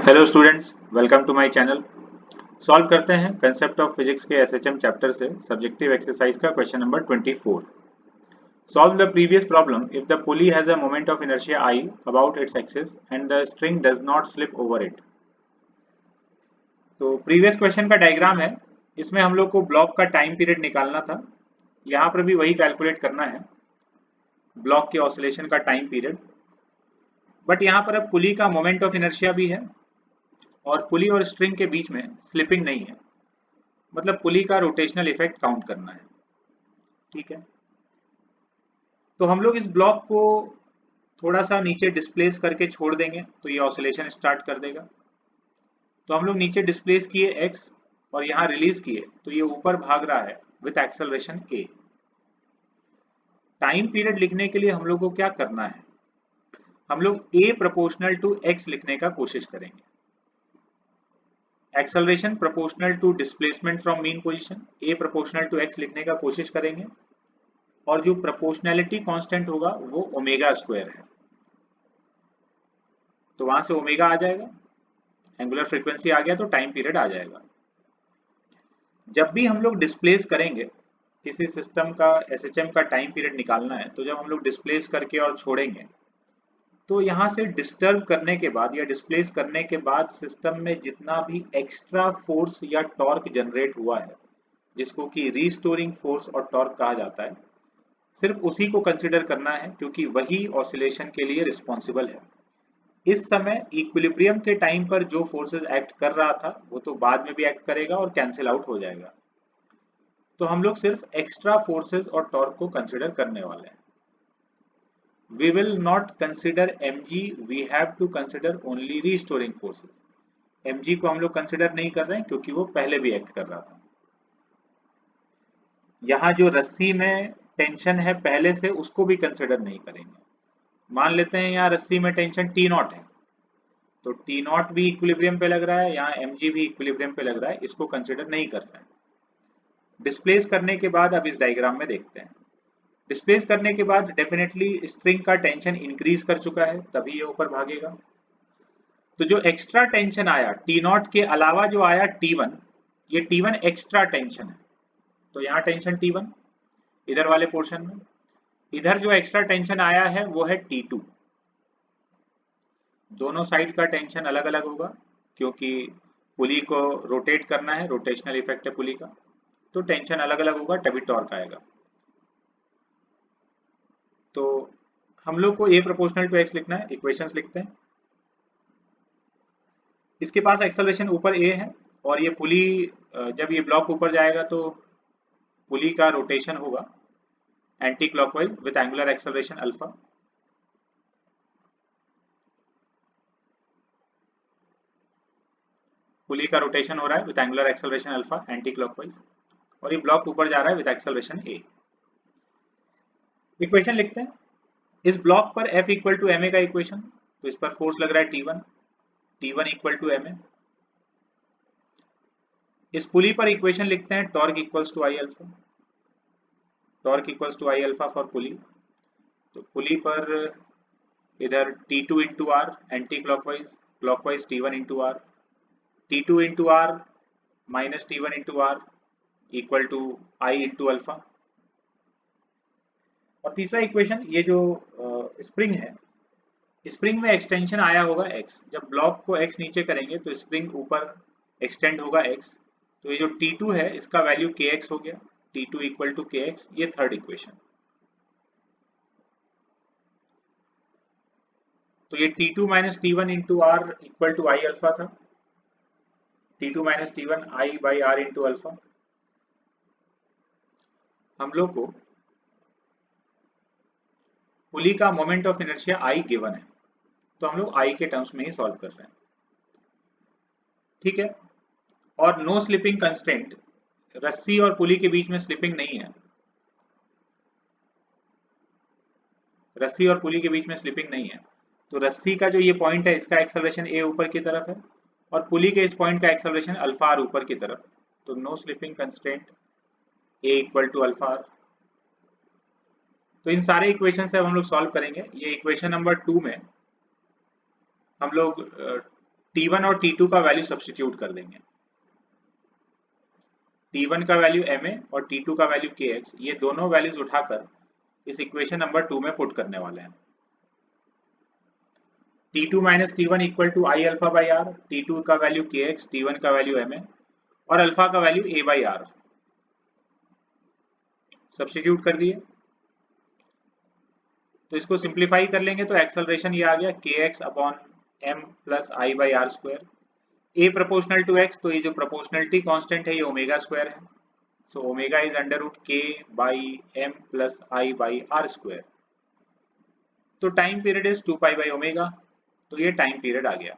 Hello students, welcome to my channel. Solve करते हैं concept of physics के SHM chapter से सब्जेक्टिव एक्सरसाइज का question number 24। Solve the previous problem if the pulley has a moment of inertia I about its axis and the string does not slip over it. तो previous question का diagram है। इसमें हम लोग को block का time period निकालना था। यहाँ पर भी वही कैलकुलेट करना है, ब्लॉक के ऑसिलेशन का टाइम पीरियड। बट यहाँ पर अब पुली का मोमेंट ऑफ इनर्शिया भी है और पुली और स्ट्रिंग के बीच में स्लिपिंग नहीं है, मतलब पुली का रोटेशनल इफेक्ट काउंट करना है। ठीक है, तो हम लोग इस ब्लॉक को थोड़ा सा नीचे डिस्प्लेस करके छोड़ देंगे तो ये ऑसिलेशन स्टार्ट कर देगा। तो हम लोग नीचे डिस्प्लेस किए x और यहाँ रिलीज किए तो ये ऊपर भाग रहा है with acceleration a। Time period लिखने के लिए हम लोग को क्या करना है, हम लोग a प्रोपोर्शनल टू x लिखने का कोशिश करेंगे। Acceleration proportional to displacement from mean position, a proportional to x लिखने का कोशिश करेंगे और जो प्रोपोर्शनैलिटी कांस्टेंट होगा वो ओमेगा स्क्वायर है, तो वहां से ओमेगा आ जाएगा, एंगुलर फ्रीक्वेंसी आ गया तो टाइम पीरियड आ जाएगा। जब भी हम लोग डिस्प्लेस करेंगे किसी सिस्टम का एसएचएम का टाइम पीरियड निकालना है, तो जब हम लोग डिस्प्लेस करके और छोड़ेंगे तो यहाँ से डिस्टर्ब करने के बाद या डिस्प्लेस करने के बाद सिस्टम में जितना भी एक्स्ट्रा फोर्स या टॉर्क जनरेट हुआ है, जिसको कि रीस्टोरिंग फोर्स और टॉर्क कहा जाता है, सिर्फ उसी को कंसिडर करना है क्योंकि वही ऑसिलेशन के लिए रिस्पॉन्सिबल है। इस समय इक्विलिब्रियम के टाइम पर जो फोर्सेस एक्ट कर रहा था वो तो बाद में भी एक्ट करेगा और कैंसिल आउट हो जाएगा। तो हम लोग सिर्फ एक्स्ट्रा फोर्सेस और टॉर्क को कंसिडर करने वाले हैं। We will not consider mg, we have to consider only restoring forces। mg को हम लोग कंसिडर नहीं कर रहे हैं क्योंकि वो पहले भी एक्ट कर रहा था। यहाँ जो रस्सी में टेंशन है पहले से, उसको भी कंसिडर नहीं करेंगे। मान लेते हैं यहाँ रस्सी में टेंशन टी नॉट है, तो टी नॉट भी इक्विलिब्रियम पे लग रहा है, यहाँ mg भी इक्विलिब्रियम पे लग रहा है, इसको कंसिडर नहीं कर रहे हैं। डिस्प्लेस करने के बाद अब इस डायग्राम में देखते हैं। डिस्प्लेस करने के बाद डेफिनेटली स्ट्रिंग का टेंशन इंक्रीज कर चुका है, तभी ये ऊपर भागेगा। तो जो एक्स्ट्रा टेंशन आया टी नॉट के अलावा जो आया T1, ये T1 एक्स्ट्रा टेंशन है, तो यहाँ टेंशन T1 इधर वाले पोर्शन में। इधर जो एक्स्ट्रा टेंशन आया है वो है T2। दोनों साइड का टेंशन अलग अलग होगा क्योंकि पुली को रोटेट करना है, रोटेशनल इफेक्ट है पुली का, तो टेंशन अलग अलग होगा तभी टॉर्क आएगा। तो हम लोग को a प्रोपोर्शनल टू x लिखना है, इक्वेशंस लिखते हैं। इसके पास एक्सेलरेशन ऊपर a है और ये पुली जब ये ब्लॉक ऊपर जाएगा तो पुली का रोटेशन होगा anti clockwise with angular acceleration alpha. Pulley का रोटेशन हो रहा है with angular acceleration alpha anti clockwise, और ये ब्लॉक ऊपर जा रहा है विद एक्सेलरेशन a। इक्वेशन लिखते हैं। इस ब्लॉक पर F इक्वल टू ma का इक्वेशन, तो इस पर फोर्स लग रहा है T1 इक्वल टू ma। इस पुली पर इक्वेशन लिखते हैं torque equals to I alpha, torque equals to I alpha for pulley. तो पुली पर इधर T2 into R anti clockwise, clockwise T1 into R, T2 into R minus T1 into R equal to I into alpha. और तीसरा equation, ये जो spring है, spring में extension आया होगा x, जब ब्लॉक को x नीचे करेंगे तो स्प्रिंग ऊपर एक्सटेंड होगा x, तो ये जो T2 है इसका वैल्यू kx हो गया, T2 इक्वल टू kx, ये थर्ड इक्वेशन। तो ये T2 minus T1 into R equal to I alpha था, T2 minus T1 I by R into alpha. हम लोग को पुली का moment of inertia I given है, तो हम लोग I के टर्म्स में ही सॉल्व कर रहे हैं। ठीक है, और नो स्लिपिंग कंस्ट्रेंट, रस्सी और पुली के बीच में स्लिपिंग नहीं है, रस्सी और पुली के बीच में स्लिपिंग नहीं है। तो रस्सी का जो ये पॉइंट है इसका एक्सेलरेशन a ऊपर की तरफ है और पुली के इस पॉइंट का एक्सेलरेशन अल्फा आर ऊपर की तरफ, तो no slipping constraint a equal to alpha R. तो इन सारे इक्वेशन से अब हम लोग सॉल्व करेंगे। ये इक्वेशन नंबर 2 में हम लोग T1 और T2 का वैल्यू सब्स्टिट्यूट कर देंगे। T1 का वैल्यू ma और T2 का वैल्यू kx, ये दोनों वैल्यूज उठाकर इस इक्वेशन नंबर 2 में पुट करने वाले हैं। T2 minus T1 equal to I alpha by R, T2 का वैल्यू kx, T1 का वैल्यू ma और अल्फा का value a by R substitute कर दिए। तो इसको सिंप्लीफाई कर लेंगे तो एक्सेलरेशन ये आ गया kx upon m plus I by R square, a proportional to x, तो ये जो प्रोपोर्शनलिटी कांस्टेंट है ये ओमेगा स्क्वायर है, so omega is under root k by m plus I by R square. तो time period is 2 pi by omega, तो ये time period आ गया।